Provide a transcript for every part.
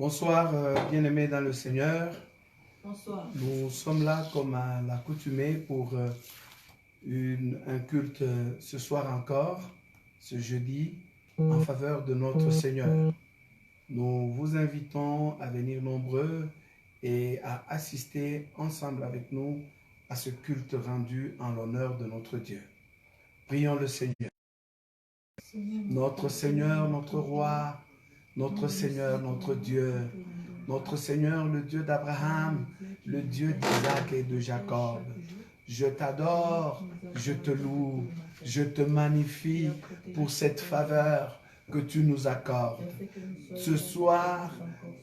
Bonsoir, bien-aimés dans le Seigneur. Bonsoir. Nous sommes là comme à l'accoutumée pour un culte ce soir encore, ce jeudi, en faveur de notre Seigneur. Nous vous invitons à venir nombreux et à assister ensemble avec nous à ce culte rendu en l'honneur de notre Dieu. Prions le Seigneur. Notre Seigneur, notre Roi, notre Seigneur, notre Dieu, notre Seigneur, le Dieu d'Abraham, le Dieu d'Isaac et de Jacob. Je t'adore, je te loue, je te magnifie pour cette faveur que tu nous accordes. Ce soir,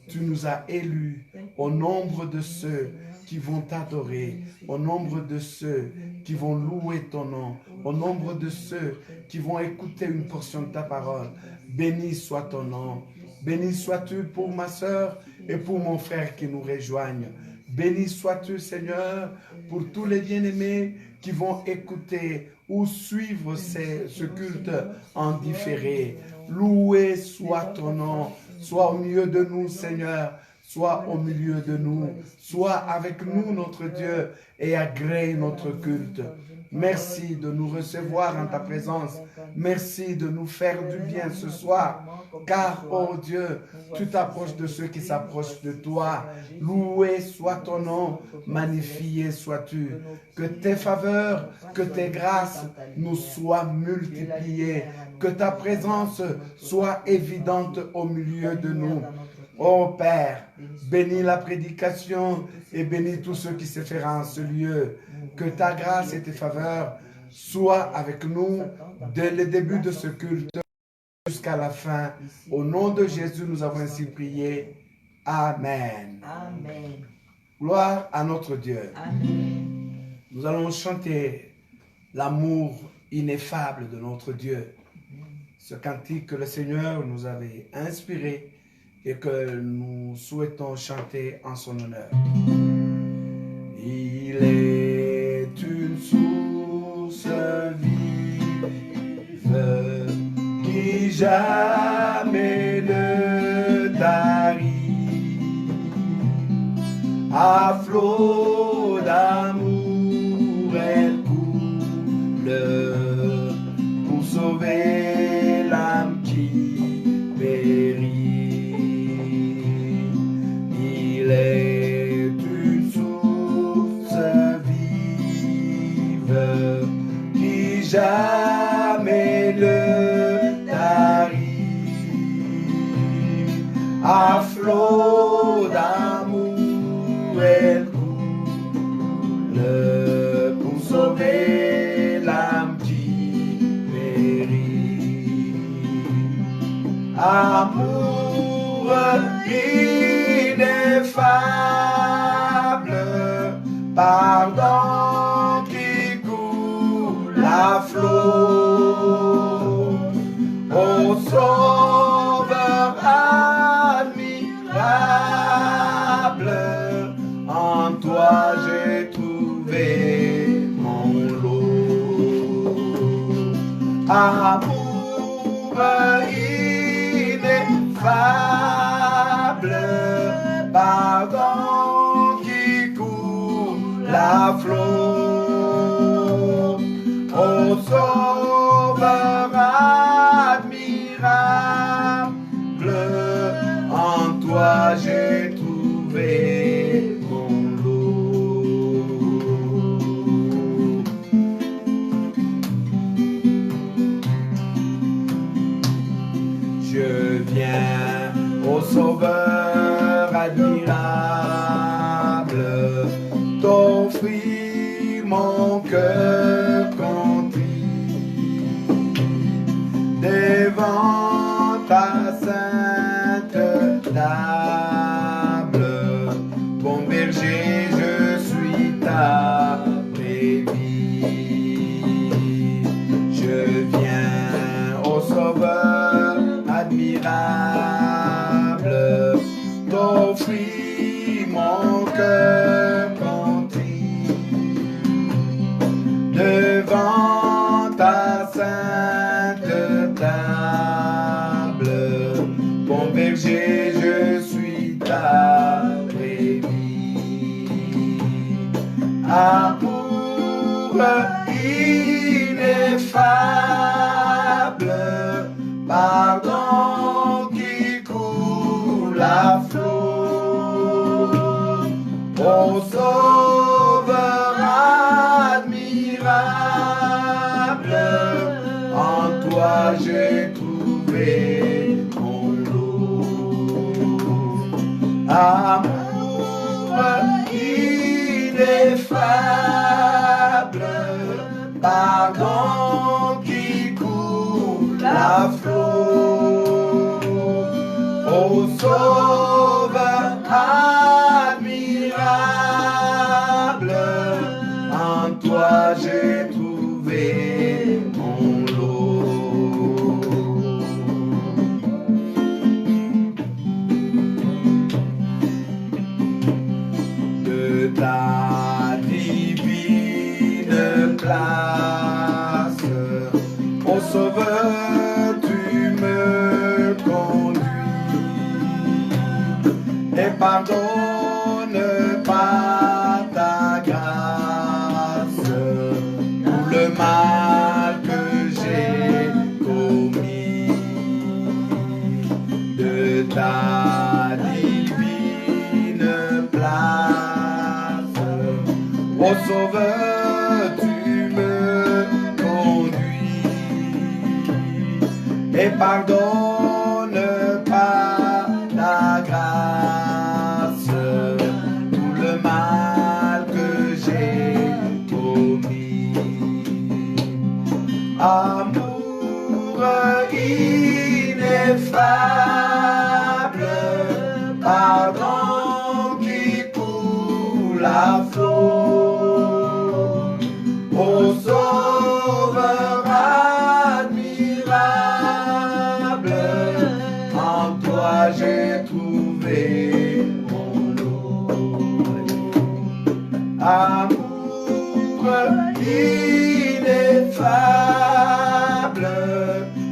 tu nous as élus au nombre de ceux qui vont t'adorer, au nombre de ceux qui vont louer ton nom, au nombre de ceux qui vont écouter une portion de ta parole. Béni soit ton nom. Béni sois-tu pour ma sœur et pour mon frère qui nous rejoignent. Béni sois-tu, Seigneur, pour tous les bien-aimés qui vont écouter ou suivre ce culte en différé. Loué soit ton nom. Sois au milieu de nous, Seigneur. Sois au milieu de nous. Sois avec nous, notre Dieu, et agrée notre culte. Merci de nous recevoir en ta présence. Merci de nous faire du bien ce soir. Car, oh Dieu, tu t'approches de ceux qui s'approchent de toi. Loué soit ton nom, magnifié sois-tu. Que tes faveurs, que tes grâces nous soient multipliées. Que ta présence soit évidente au milieu de nous. Ô Père, bénis la prédication et bénis tous ceux qui se feront en ce lieu. Que ta grâce et tes faveurs soient avec nous dès le début de ce culte jusqu'à la fin. Au nom de Jésus, nous avons ainsi prié. Amen. Amen. Gloire à notre Dieu. Amen. Nous allons chanter l'amour ineffable de notre Dieu. Ce cantique que le Seigneur nous avait inspiré et que nous souhaitons chanter en son honneur. Il est une source vive qui jamais ne tarit, à flot d'amour elle coule pour sauver l'âme qui périt. Il est une source vive qui jamais ne tarit, à flot d'amour elle coule pour sauver l'âme qui périt. Amour ineffable, pardon qui coule à flot, ô Sauveur admirable, en toi j'ai trouvé mon lot. Amour ineffable, pardon qui coule à flot, ô Sauveur admirable, en toi j'ai trouvé mon lot. Je viens au Sauveur admirable, t'offrir mon cœur contrit devant ta sainte table. Bon berger, je suis ta brebis. Je viens au Sauveur admirable, t'offrir mon cœur contrit devant ta sainte table. Bon berger, je suis la brebis. Amour ineffable, pardon qui coule à flot. Ô Sauveur admirable, en toi j'ai trouvé mon lot. Amour ineffable, pardon qui coule à flot. Ô Sauveur admirable, en toi j'ai trouvé mon lot. De ta divine place, ô Sauveur, tu me conduis et pardonne par ta grâce tout le mal que j'ai commis. De ta divine place, ô Sauveur, tu me conduis et pardonne par ta grâce tout le mal que j'ai commis. Amour ineffable, pardon qui coule à flot. Ô Sauveur admirable, en toi j'ai trouvé mon lot. Amour ineffable,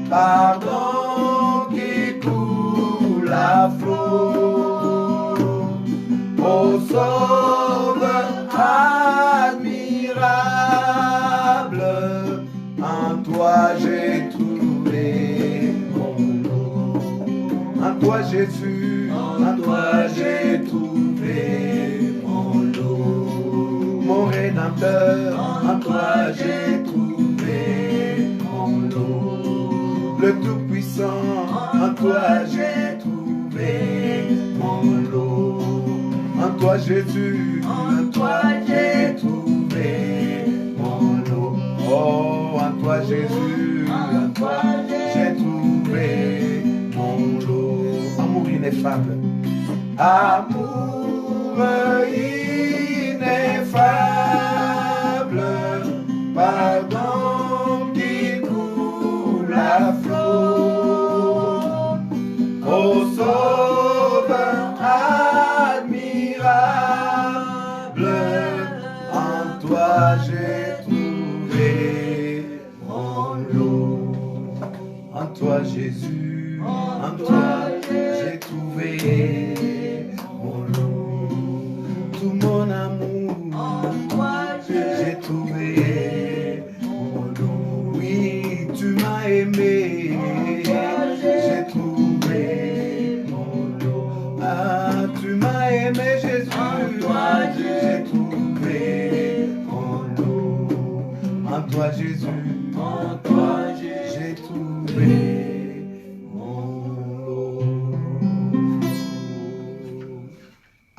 pardon qui coule à flot. Ô Sauveur admirable, en toi j'ai trouvé mon lot. En toi Jésus, en toi j'ai trouvé mon lot. Mon Rédempteur, en toi j'ai trouvé mon lot. Le Tout-Puissant, en toi j'ai trouvé mon lot. En toi Jésus, en toi j'ai trouvé mon lot. Oh, en toi Jésus, en toi j'ai trouvé mon lot. Amour ineffable, amour ineffable, pardon qui coule à flot. Ô Sauveur admirable, en toi j'ai trouvé mon lot. En toi Jésus, en toi j'ai trouvé mon lot. Tout mon amour, j'ai trouvé mon lot. Oui, tu m'as aimé, j'ai trouvé mon lot. Ah, tu m'as aimé Jésus, j'ai trouvé mon lot. En toi Jésus, en toi j'ai trouvé mon lot.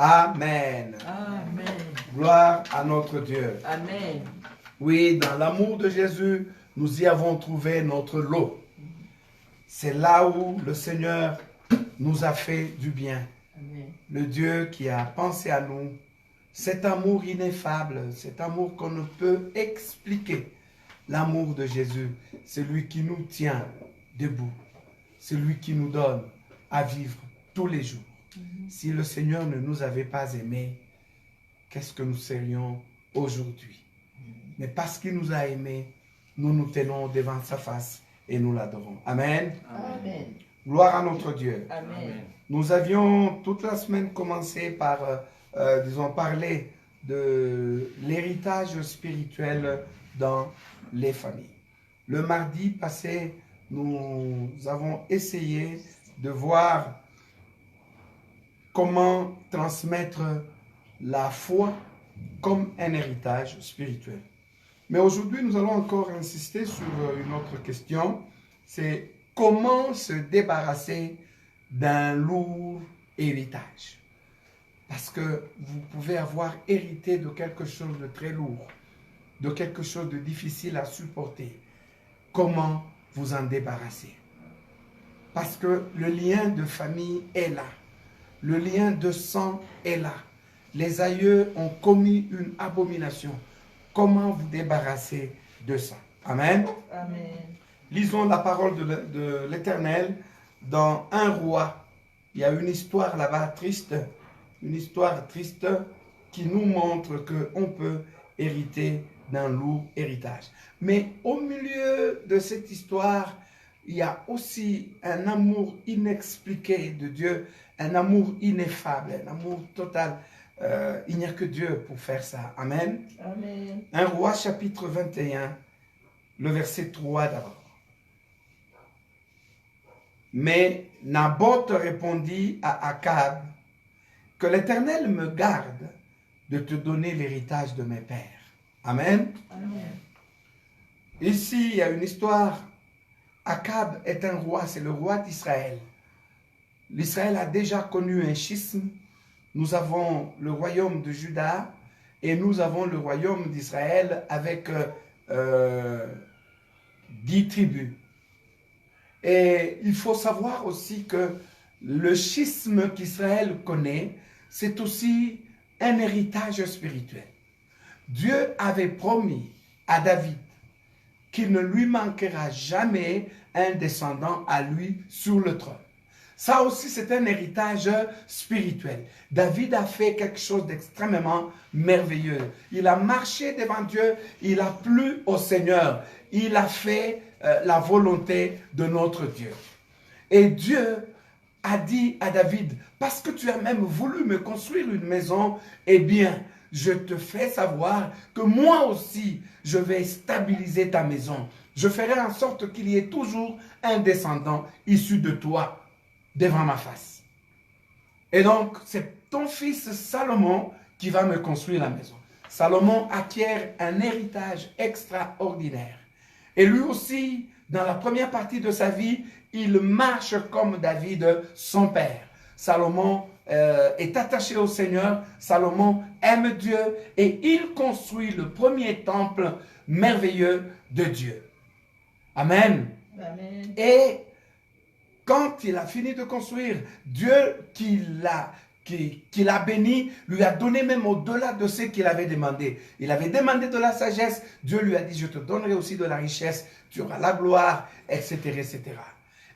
Amen. Amen. Gloire à notre Dieu. Amen. Oui, dans l'amour de Jésus, nous y avons trouvé notre lot. C'est là où le Seigneur nous a fait du bien. Amen. Le Dieu qui a pensé à nous, cet amour ineffable, cet amour qu'on ne peut expliquer. L'amour de Jésus, c'est lui qui nous tient debout. C'est lui qui nous donne à vivre tous les jours. Si le Seigneur ne nous avait pas aimés, qu'est-ce que nous serions aujourd'hui? Mais parce qu'il nous a aimés, nous nous tenons devant sa face et nous l'adorons. Amen. Amen. Gloire à notre Dieu. Amen. Amen. Nous avions toute la semaine commencé par, disons, parler de l'héritage spirituel dans les familles. Le mardi passé, nous avons essayé de voir comment transmettre la foi comme un héritage spirituel. Mais aujourd'hui, nous allons encore insister sur une autre question, c'est comment se débarrasser d'un lourd héritage. Parce que vous pouvez avoir hérité de quelque chose de très lourd, de quelque chose de difficile à supporter. Comment vous en débarrasser? Parce que le lien de famille est là. Le lien de sang est là. Les aïeux ont commis une abomination. Comment vous débarrasser de ça? Amen. Amen. Lisons la parole de l'Éternel dans 1 Roi. Il y a une histoire là-bas triste, une histoire triste qui nous montre qu'on peut hériter d'un lourd héritage. Mais au milieu de cette histoire, il y a aussi un amour inexpliqué de Dieu, un amour ineffable, un amour total. Il n'y a que Dieu pour faire ça. Amen. Amen. 1 Roi chapitre 21, le verset 3 d'abord. Mais Naboth répondit à Akab, que l'Éternel me garde de te donner l'héritage de mes pères. Amen. Amen. Ici, il y a une histoire. Akab est un roi, c'est le roi d'Israël. L'Israël a déjà connu un schisme. Nous avons le royaume de Juda et nous avons le royaume d'Israël avec 10 tribus. Et il faut savoir aussi que le schisme qu'Israël connaît, c'est aussi un héritage spirituel. Dieu avait promis à David qu'il ne lui manquera jamais un descendant à lui sur le trône. Ça aussi, c'est un héritage spirituel. David a fait quelque chose d'extrêmement merveilleux. Il a marché devant Dieu, il a plu au Seigneur, il a fait la volonté de notre Dieu. Et Dieu a dit à David, parce que tu as même voulu me construire une maison, eh bien, je te fais savoir que moi aussi, je vais stabiliser ta maison. Je ferai en sorte qu'il y ait toujours un descendant issu de toi devant ma face. Et donc, c'est ton fils Salomon qui va me construire la maison. Salomon acquiert un héritage extraordinaire. Et lui aussi, dans la première partie de sa vie, il marche comme David, son père. Salomon est attaché au Seigneur, Salomon aime Dieu et il construit le premier temple merveilleux de Dieu. Amen. Amen. Et quand il a fini de construire, Dieu qui l'a béni, lui a donné même au-delà de ce qu'il avait demandé. Il avait demandé de la sagesse, Dieu lui a dit, je te donnerai aussi de la richesse, tu auras la gloire, etc., etc.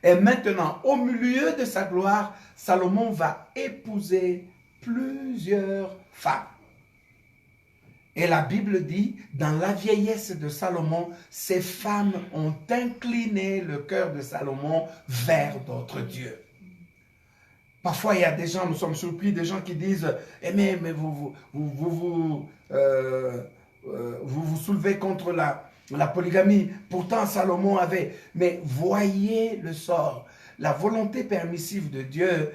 Et maintenant, au milieu de sa gloire, Salomon va épouser plusieurs femmes. Et la Bible dit, dans la vieillesse de Salomon, ces femmes ont incliné le cœur de Salomon vers d'autres dieux. Parfois, il y a des gens, nous sommes surpris, des gens qui disent, eh mais vous vous soulevez contre la polygamie. Pourtant, Salomon avait. Mais voyez le sort. La volonté permissive de Dieu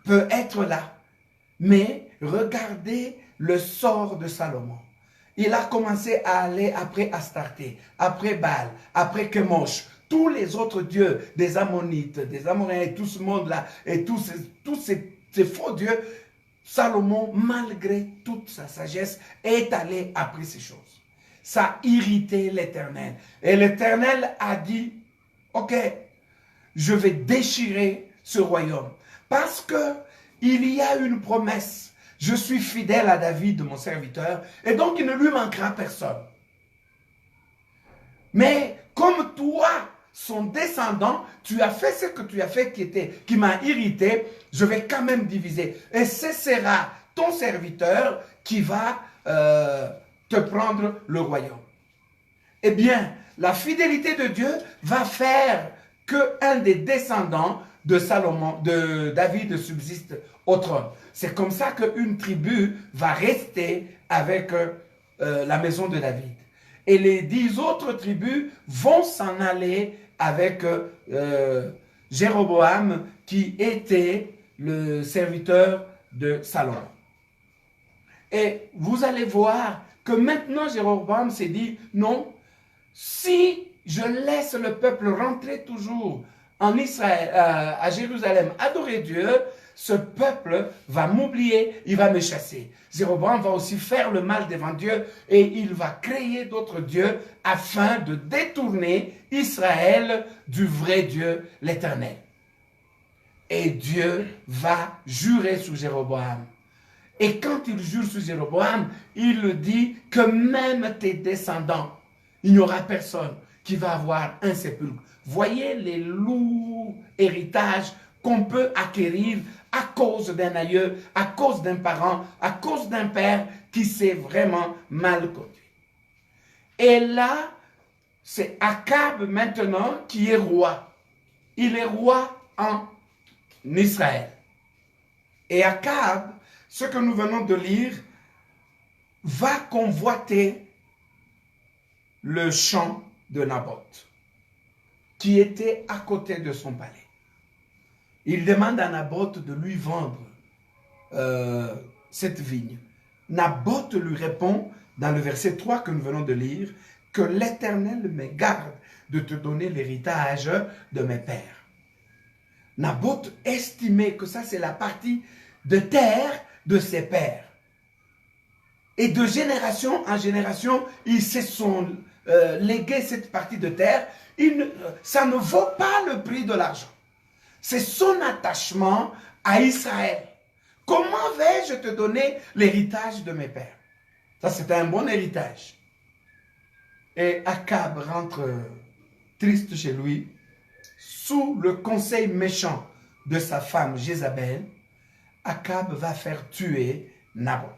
peut être là. Mais regardez le sort de Salomon. Il a commencé à aller après Astarté, après Baal, après Kemosh, tous les autres dieux, des Ammonites, des Amoréens, et tout ce monde-là, et tous ces faux dieux, Salomon, malgré toute sa sagesse, est allé après ces choses. Ça a irrité l'Éternel. Et l'Éternel a dit, ok, je vais déchirer ce royaume. Parce que il y a une promesse. Je suis fidèle à David, mon serviteur, et donc il ne lui manquera personne. Mais comme toi, son descendant, tu as fait ce que tu as fait qui m'a irrité, je vais quand même diviser. Et ce sera ton serviteur qui va te prendre le royaume. Eh bien, la fidélité de Dieu va faire qu'un des descendants de Salomon, de David subsiste au trône. C'est comme ça qu'une tribu va rester avec la maison de David. Et les 10 autres tribus vont s'en aller avec Jéroboam, qui était le serviteur de Salomon. Et vous allez voir que maintenant Jéroboam s'est dit, non, si je laisse le peuple rentrer toujours en Israël, à Jérusalem, adorer Dieu, ce peuple va m'oublier, il va me chasser. Jéroboam va aussi faire le mal devant Dieu et il va créer d'autres dieux afin de détourner Israël du vrai Dieu, l'Éternel. Et Dieu va jurer sur Jéroboam. Et quand il jure sur Jéroboam, il dit que même tes descendants, il n'y aura personne qui va avoir un sépulcre. Voyez les lourds héritages qu'on peut acquérir à cause d'un aïeux, à cause d'un parent, à cause d'un père qui s'est vraiment mal conduit. Et là, c'est Akab maintenant qui est roi. Il est roi en Israël. Et Akab, ce que nous venons de lire, va convoiter le champ de Naboth, qui était à côté de son palais. Il demande à Naboth de lui vendre cette vigne. Naboth lui répond, dans le verset 3 que nous venons de lire, que l'Éternel me garde de te donner l'héritage de mes pères. Naboth estimait que ça c'est la partie de terre de ses pères. Et de génération en génération, ils se sont légués cette partie de terre. Ça ne vaut pas le prix de l'argent. C'est son attachement à Israël. Comment vais-je te donner l'héritage de mes pères? Ça, c'était un bon héritage. Et Akab rentre triste chez lui, sous le conseil méchant de sa femme Jézabel. Akab va faire tuer Naboth.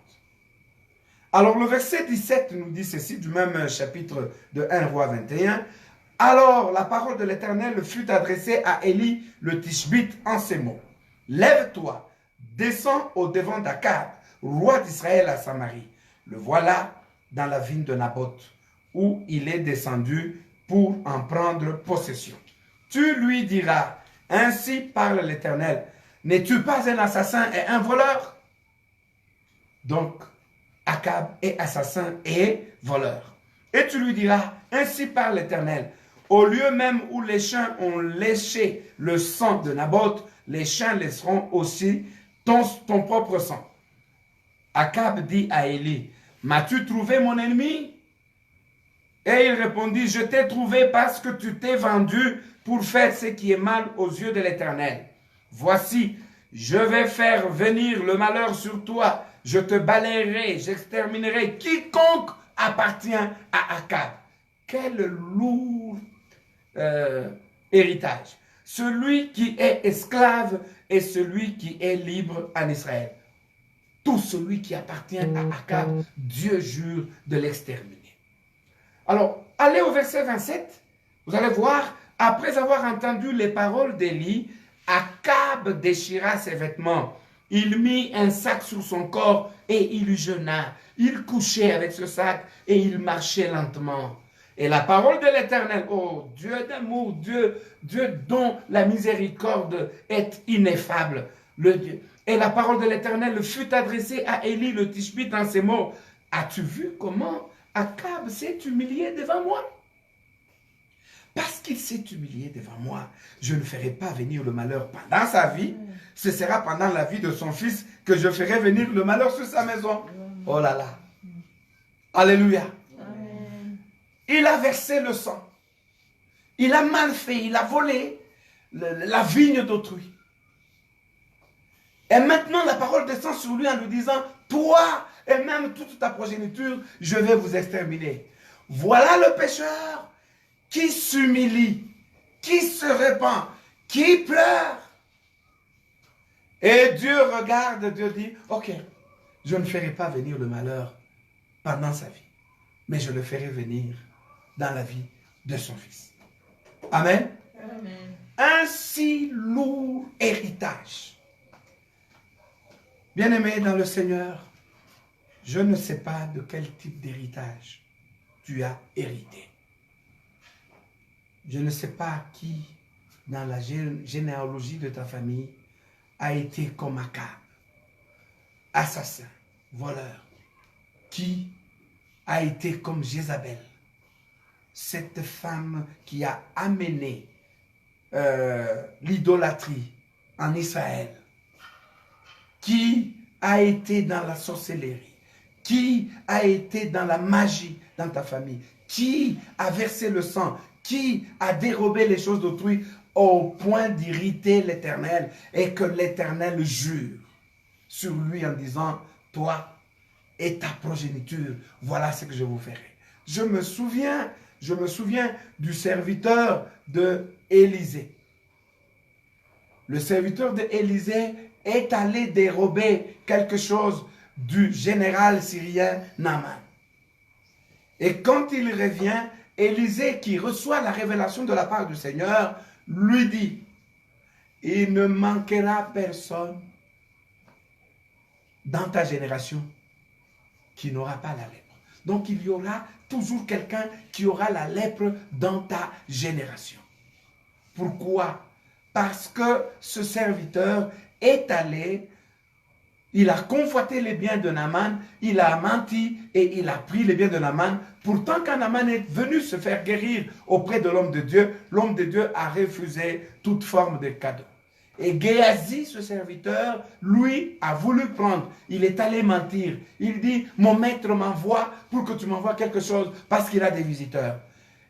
Alors le verset 17 nous dit ceci, du même chapitre de 1 Roi 21. Alors la parole de l'Éternel fut adressée à Élie le Tishbite en ces mots. Lève-toi, descends au devant d'Akab, roi d'Israël à Samarie. Le voilà dans la vigne de Naboth, où il est descendu pour en prendre possession. Tu lui diras, ainsi parle l'Éternel, n'es-tu pas un assassin et un voleur? Donc, Akab est assassin et voleur. Et tu lui diras, ainsi parle l'Éternel, au lieu même où les chiens ont léché le sang de Naboth, les chiens laisseront aussi ton propre sang. Akab dit à Élie, m'as-tu trouvé mon ennemi? Et il répondit, je t'ai trouvé parce que tu t'es vendu pour faire ce qui est mal aux yeux de l'Éternel. Voici, je vais faire venir le malheur sur toi. Je te balayerai, j'exterminerai quiconque appartient à Akab. Quel lourd héritage. Celui qui est esclave et celui qui est libre en Israël. Tout celui qui appartient à Akab, Dieu jure de l'exterminer. Alors, allez au verset 27. Vous allez voir, après avoir entendu les paroles d'Élie, Akab déchira ses vêtements. Il mit un sac sur son corps et il jeûna. Il couchait avec ce sac et il marchait lentement. Et la parole de l'Éternel, oh Dieu d'amour, Dieu dont la miséricorde est ineffable, le Dieu. Et la parole de l'Éternel fut adressée à Élie le Tishbite en ces mots. As-tu vu comment Akab s'est humilié devant moi? Parce qu'il s'est humilié devant moi, je ne ferai pas venir le malheur pendant sa vie. Ce sera pendant la vie de son fils que je ferai venir le malheur sur sa maison. Oh là là. Alléluia. Amen. Il a versé le sang. Il a mal fait. Il a volé la vigne d'autrui. Et maintenant, la parole descend sur lui en lui disant, toi et même toute ta progéniture, je vais vous exterminer. Voilà le pécheur qui s'humilie, qui se répand, qui pleure. Et Dieu regarde, Dieu dit, ok, je ne ferai pas venir le malheur pendant sa vie, mais je le ferai venir dans la vie de son fils. Amen. Amen. un si lourd héritage. Bien-aimé dans le Seigneur, je ne sais pas de quel type d'héritage tu as hérité. Je ne sais pas qui, dans la généalogie de ta famille, a été comme Akab, assassin, voleur. Qui a été comme Jézabel, cette femme qui a amené l'idolâtrie en Israël. Qui a été dans la sorcellerie? Qui a été dans la magie dans ta famille? Qui a versé le sang? Qui a dérobé les choses d'autrui au point d'irriter l'Éternel et que l'Éternel jure sur lui en disant, toi et ta progéniture, voilà ce que je vous ferai. Je me souviens du serviteur de Élisée. Le serviteur de Élisée est allé dérober quelque chose du général syrien Naaman. Et quand il revient, Élisée, qui reçoit la révélation de la part du Seigneur, lui dit, il ne manquera personne dans ta génération qui n'aura pas la lèpre. Donc il y aura toujours quelqu'un qui aura la lèpre dans ta génération. Pourquoi? Parce que ce serviteur est allé, il a convoité les biens de Naaman, il a menti et il a pris les biens de Naaman. Pourtant, quand Naaman est venu se faire guérir auprès de l'homme de Dieu a refusé toute forme de cadeau. Et Géasi, ce serviteur, lui, a voulu prendre. Il est allé mentir. Il dit, mon maître m'envoie pour que tu m'envoies quelque chose parce qu'il a des visiteurs.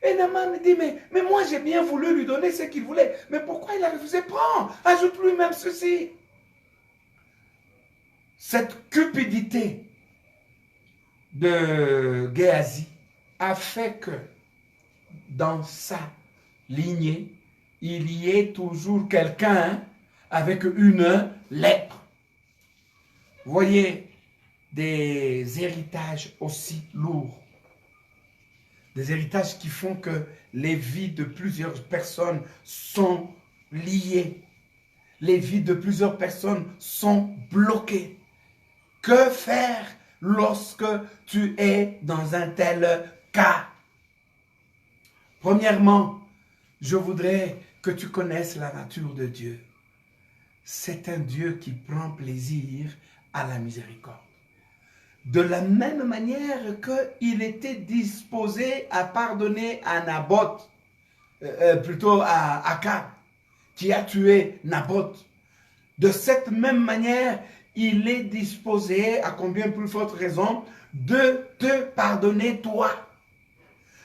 Et Naaman dit, mais moi j'ai bien voulu lui donner ce qu'il voulait. Mais pourquoi il a refusé? Prends, ajoute lui-même ceci. Cette cupidité de Géasi a fait que dans sa lignée, il y ait toujours quelqu'un avec une lèpre. Vous voyez, des héritages aussi lourds. Des héritages qui font que les vies de plusieurs personnes sont liées. Les vies de plusieurs personnes sont bloquées. Que faire lorsque tu es dans un tel cas? Premièrement, je voudrais que tu connaisses la nature de Dieu. C'est un Dieu qui prend plaisir à la miséricorde. De la même manière qu'il était disposé à pardonner à Naboth, plutôt à Akab, qui a tué Naboth. De cette même manière, il est disposé, à combien plus forte raison, de te pardonner toi.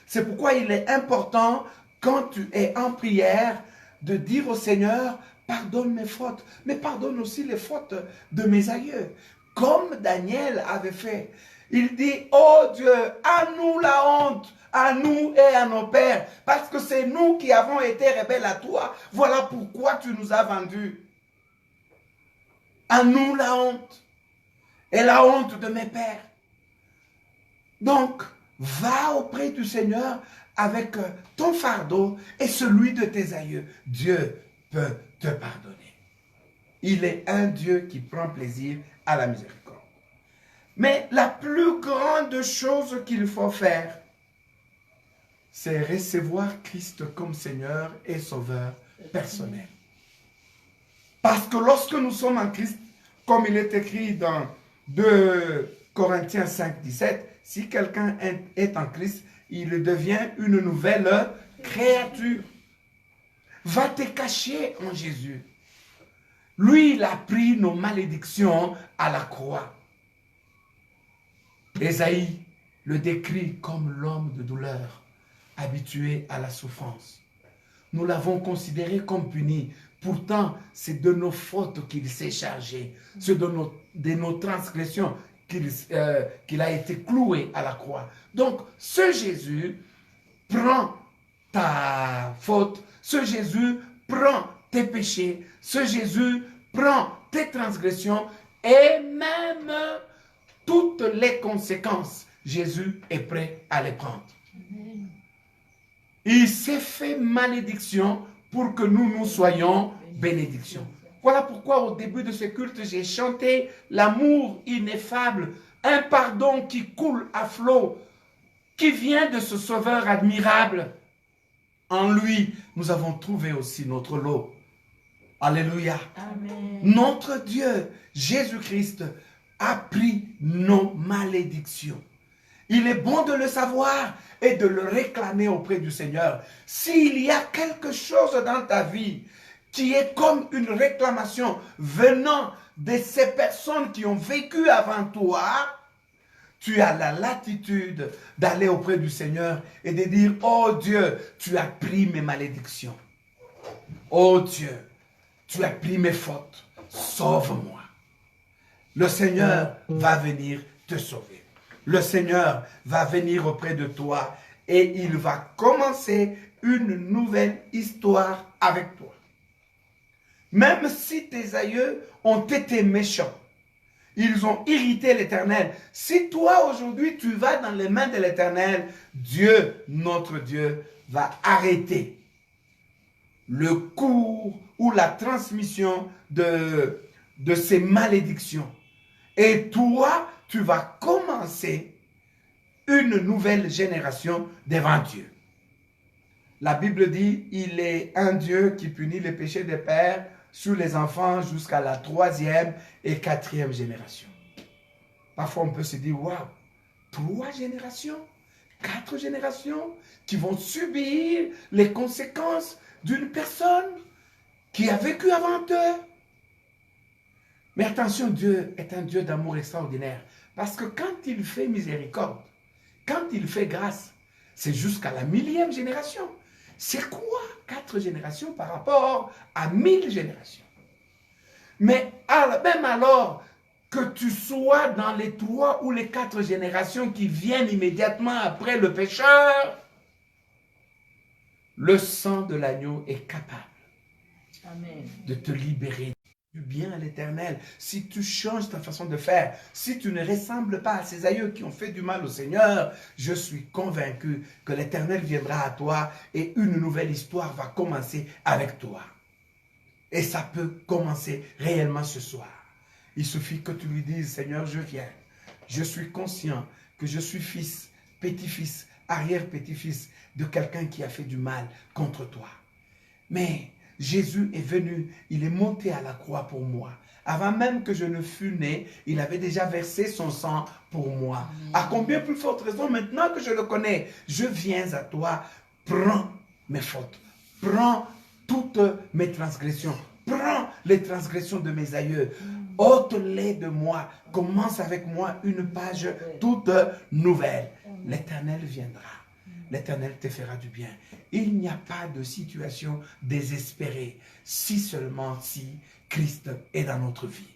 C'est pourquoi il est important, quand tu es en prière, de dire au Seigneur, pardonne mes fautes, mais pardonne aussi les fautes de mes aïeux. Comme Daniel avait fait. Il dit, oh Dieu, à nous la honte, à nous et à nos pères, parce que c'est nous qui avons été rebelles à toi. Voilà pourquoi tu nous as vendus. À nous la honte et la honte de mes pères. Donc, va auprès du Seigneur avec ton fardeau et celui de tes aïeux. Dieu peut te pardonner. Il est un Dieu qui prend plaisir à la miséricorde. Mais la plus grande chose qu'il faut faire, c'est recevoir Christ comme Seigneur et Sauveur personnel. Parce que lorsque nous sommes en Christ, comme il est écrit dans 2 Corinthiens 5, 17, si quelqu'un est en Christ, il devient une nouvelle créature. Va te cacher en Jésus. Lui, il a pris nos malédictions à la croix. Ésaïe le décrit comme l'homme de douleur, habitué à la souffrance. Nous l'avons considéré comme puni. Pourtant, c'est de nos fautes qu'il s'est chargé. C'est de nos transgressions qu'il a été cloué à la croix. Donc, ce Jésus prend ta faute. Ce Jésus prend tes péchés. Ce Jésus prend tes transgressions et même toutes les conséquences. Jésus est prêt à les prendre. Il s'est fait malédiction pour que nous soyons bénédiction. Voilà pourquoi au début de ce culte, j'ai chanté l'amour ineffable, un pardon qui coule à flot, qui vient de ce Sauveur admirable. En lui, nous avons trouvé aussi notre lot. Alléluia. Amen. Notre Dieu, Jésus-Christ, a pris nos malédictions. Il est bon de le savoir et de le réclamer auprès du Seigneur. S'il y a quelque chose dans ta vie qui est comme une réclamation venant de ces personnes qui ont vécu avant toi, tu as la latitude d'aller auprès du Seigneur et de dire, oh Dieu, tu as pris mes malédictions. Oh Dieu, tu as pris mes fautes. Sauve-moi. Le Seigneur va venir te sauver. Le Seigneur va venir auprès de toi et il va commencer une nouvelle histoire avec toi. Même si tes aïeux ont été méchants, ils ont irrité l'Éternel. Si toi aujourd'hui tu vas dans les mains de l'Éternel, Dieu, notre Dieu, va arrêter le cours ou la transmission de ces malédictions. Et toi, tu vas commencer une nouvelle génération devant Dieu. La Bible dit, il est un Dieu qui punit les péchés des pères sur les enfants jusqu'à la 3e et 4e génération. Parfois, on peut se dire, waouh, 3 générations, 4 générations qui vont subir les conséquences d'une personne qui a vécu avant eux. Mais attention, Dieu est un Dieu d'amour extraordinaire. Parce que quand il fait miséricorde, quand il fait grâce, c'est jusqu'à la 1000e génération. C'est quoi 4 générations par rapport à 1000 générations? Mais même alors que tu sois dans les 3 ou les 4 générations qui viennent immédiatement après le pécheur, le sang de l'agneau est capable de te libérer du bien à l'Éternel. Si tu changes ta façon de faire, si tu ne ressembles pas à ces aïeux qui ont fait du mal au Seigneur, je suis convaincu que l'Éternel viendra à toi et une nouvelle histoire va commencer avec toi. Et ça peut commencer réellement ce soir. Il suffit que tu lui dises, Seigneur, je viens. Je suis conscient que je suis fils, petit-fils, arrière-petit-fils de quelqu'un qui a fait du mal contre toi. Mais Jésus est venu, il est monté à la croix pour moi. Avant même que je ne fus né, il avait déjà versé son sang pour moi. À combien plus forte raison, maintenant que je le connais, je viens à toi, prends mes fautes, prends toutes mes transgressions, prends les transgressions de mes aïeux, ôte-les de moi, commence avec moi une page toute nouvelle. L'Éternel viendra. L'Éternel te fera du bien. Il n'y a pas de situation désespérée, si seulement si Christ est dans notre vie.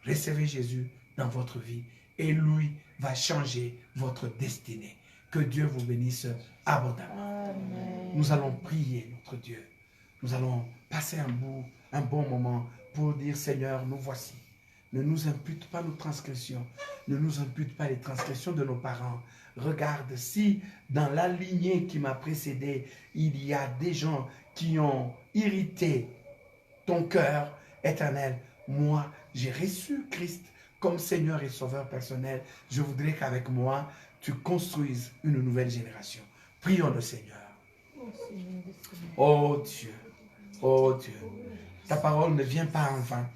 Recevez Jésus dans votre vie et lui va changer votre destinée. Que Dieu vous bénisse abondamment. Amen. Nous allons prier notre Dieu. Nous allons passer un bon moment pour dire, Seigneur, nous voici. Ne nous impute pas nos transgressions. Ne nous impute pas les transgressions de nos parents. Regarde, si dans la lignée qui m'a précédé, il y a des gens qui ont irrité ton cœur éternel, moi, j'ai reçu Christ comme Seigneur et Sauveur personnel. Je voudrais qu'avec moi, tu construises une nouvelle génération. Prions le Seigneur. Oh Dieu, oh Dieu, ta parole ne vient pas en vain.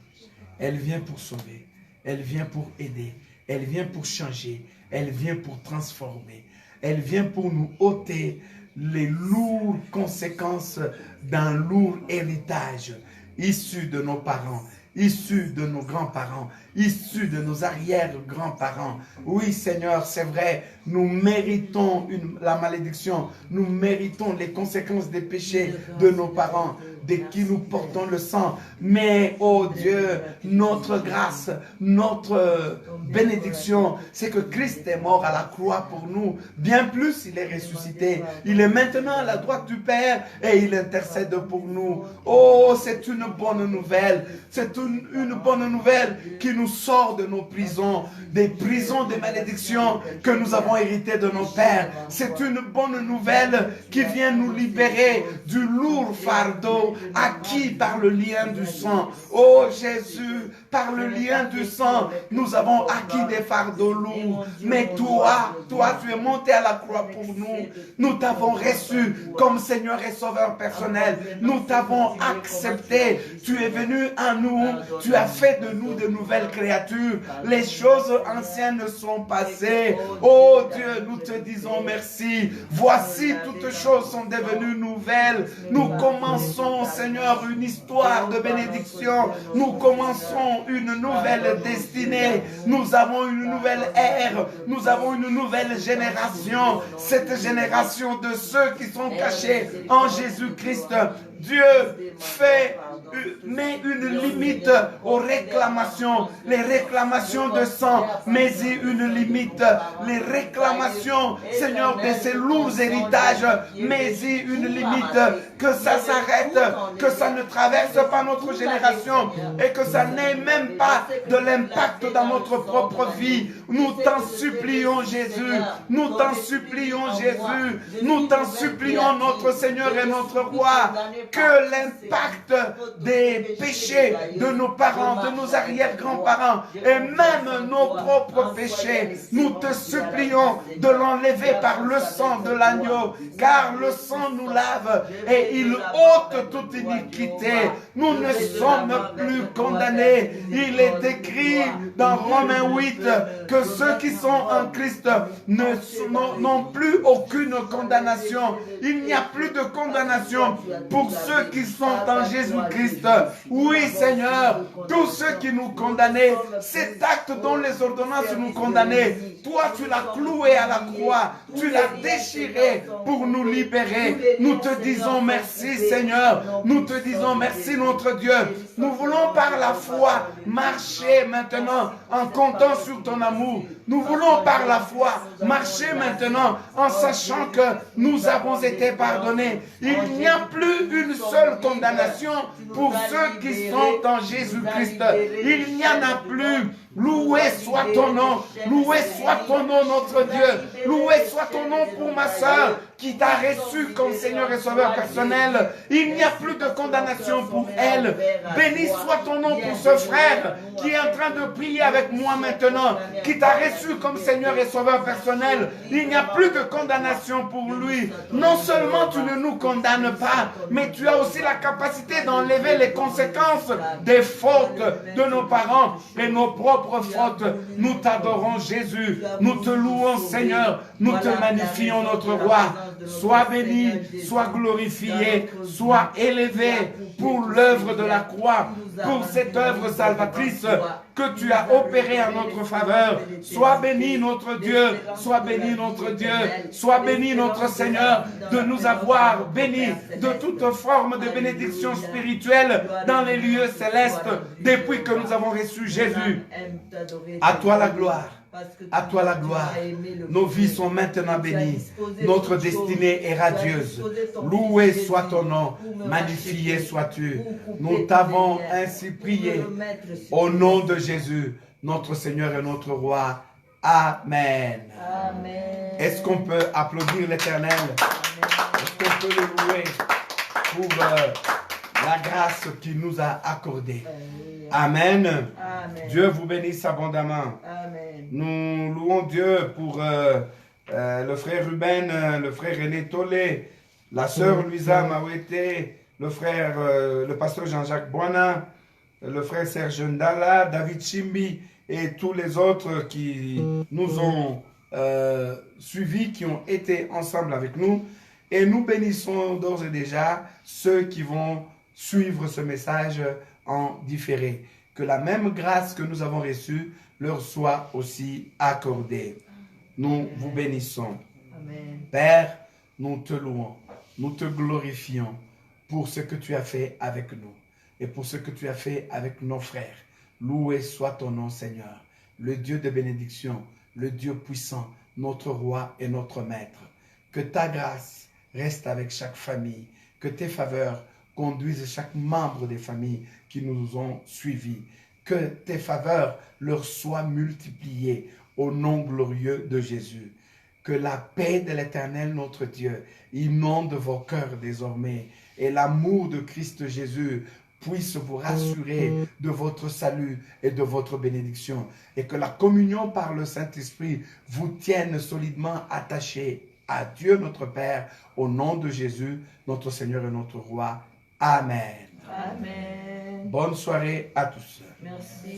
Elle vient pour sauver, elle vient pour aider, elle vient pour changer, elle vient pour transformer, elle vient pour nous ôter les lourdes conséquences d'un lourd héritage issu de nos parents, issu de nos grands-parents, issu de nos arrière-grands-parents. Oui, Seigneur, c'est vrai, nous méritons la malédiction, nous méritons les conséquences des péchés de nos parents, de qui nous portons le sang. Mais, oh Dieu, notre grâce, notre bénédiction, c'est que Christ est mort à la croix pour nous. Bien plus, il est ressuscité. Il est maintenant à la droite du Père et il intercède pour nous. Oh, c'est une bonne nouvelle. C'est une bonne nouvelle qui nous sort de nos prisons, des prisons de malédiction que nous avons héritées de nos pères. C'est une bonne nouvelle qui vient nous libérer du lourd fardeau avons acquis par le lien du sang. Oh Jésus, par le lien du sang, nous avons acquis des fardeaux lourds. Mais toi, tu es monté à la croix pour nous. Nous t'avons reçu comme Seigneur et Sauveur personnel. Nous t'avons accepté. Tu es venu à nous. Tu as fait de nous de nouvelles créatures. Les choses anciennes sont passées. Oh Dieu, nous te disons merci. Voici, toutes choses sont devenues nouvelles. Nous commençons, Seigneur, une histoire de bénédiction. Nous commençons une nouvelle destinée. Nous avons une nouvelle ère. Nous avons une nouvelle génération. Cette génération de ceux qui sont cachés en Jésus-Christ. Dieu met une limite aux réclamations. Les réclamations de sang, mais une limite. Les réclamations, Seigneur, de ces lourds héritages, mais une limite. Que ça s'arrête, que ça ne traverse pas notre génération et que ça n'ait même pas de l'impact dans notre propre vie. Nous t'en supplions, Jésus. Nous t'en supplions, Jésus. Nous t'en supplions, notre Seigneur et notre Roi, que l'impact des péchés de nos parents, de nos arrière-grands-parents et même nos propres péchés, nous te supplions de l'enlever par le sang de l'agneau, car le sang nous lave et il ôte toute iniquité. Nous ne sommes plus condamnés. Il est écrit dans Romains 8 que ceux qui sont en Christ n'ont plus aucune condamnation. Il n'y a plus de condamnation pour ceux qui sont en Jésus-Christ. Oui, Seigneur, tous ceux qui nous condamnaient, cet acte dont les ordonnances nous condamnaient, toi, tu l'as cloué à la croix, tu l'as déchiré pour nous libérer. Nous te disons merci, Seigneur. Nous te disons merci, notre Dieu. Nous voulons par la foi marcher maintenant en comptant sur ton amour. Nous voulons par la foi marcher maintenant en sachant que nous avons été pardonnés. Il n'y a plus une seule condamnation pour ceux qui sont en Jésus-Christ. Il n'y en a plus. Loué soit ton nom. Loué soit ton nom, notre Dieu. Loué soit ton nom pour ma soeur qui t'a reçu comme Seigneur et Sauveur personnel. Il n'y a plus de condamnation pour elle. Béni soit ton nom pour ce frère qui est en train de prier avec moi maintenant, qui t'a reçu comme Seigneur et Sauveur personnel. Il n'y a plus de condamnation pour lui. Non seulement tu ne nous condamnes pas, mais tu as aussi la capacité d'enlever les conséquences des fautes de nos parents et nos propres fautes. Nous t'adorons, Jésus. Nous te louons, Seigneur. Nous te magnifions, notre roi. Sois béni, sois glorifié, sois élevé pour l'œuvre de la croix, pour cette œuvre salvatrice que tu as opérée en notre faveur. Sois béni, notre Dieu. Sois béni, notre Dieu. Sois béni, notre Seigneur, de nous avoir bénis de toute forme de bénédiction spirituelle dans les lieux célestes depuis que nous avons reçu Jésus. À toi la gloire. À toi la gloire. Nos vies sont maintenant bénies. Notre destinée est radieuse. Loué soit ton nom. Magnifié sois-tu. Nous t'avons ainsi prié. Au nom de Jésus, notre Seigneur et notre Roi. Amen. Est-ce qu'on peut applaudir l'Éternel? Est-ce qu'on peut le louer pour la grâce qu'il nous a accordée? Amen. Amen. Dieu vous bénisse abondamment. Amen. Nous louons Dieu pour le frère Ruben, le frère René Tolé, la sœur Louisa Mawete, le frère, le pasteur Jean-Jacques Boina, le frère Serge Ndala, David Chimbi et tous les autres qui nous ont suivis, qui ont été ensemble avec nous. Et nous bénissons d'ores et déjà ceux qui vont suivre ce message en différé. Que la même grâce que nous avons reçue leur soit aussi accordée. Nous vous bénissons. Amen. Père, nous te louons, nous te glorifions pour ce que tu as fait avec nous et pour ce que tu as fait avec nos frères. Loué soit ton nom, Seigneur, le Dieu de bénédiction, le Dieu puissant, notre roi et notre maître. Que ta grâce reste avec chaque famille, que tes faveurs conduisent chaque membre des familles qui nous ont suivis. Que tes faveurs leur soient multipliées au nom glorieux de Jésus. Que la paix de l'Éternel, notre Dieu, inonde vos cœurs désormais et l'amour de Christ Jésus puisse vous rassurer de votre salut et de votre bénédiction. Et que la communion par le Saint-Esprit vous tienne solidement attachés à Dieu notre Père, au nom de Jésus, notre Seigneur et notre Roi. Amen. Amen. Bonne soirée à tous. Merci.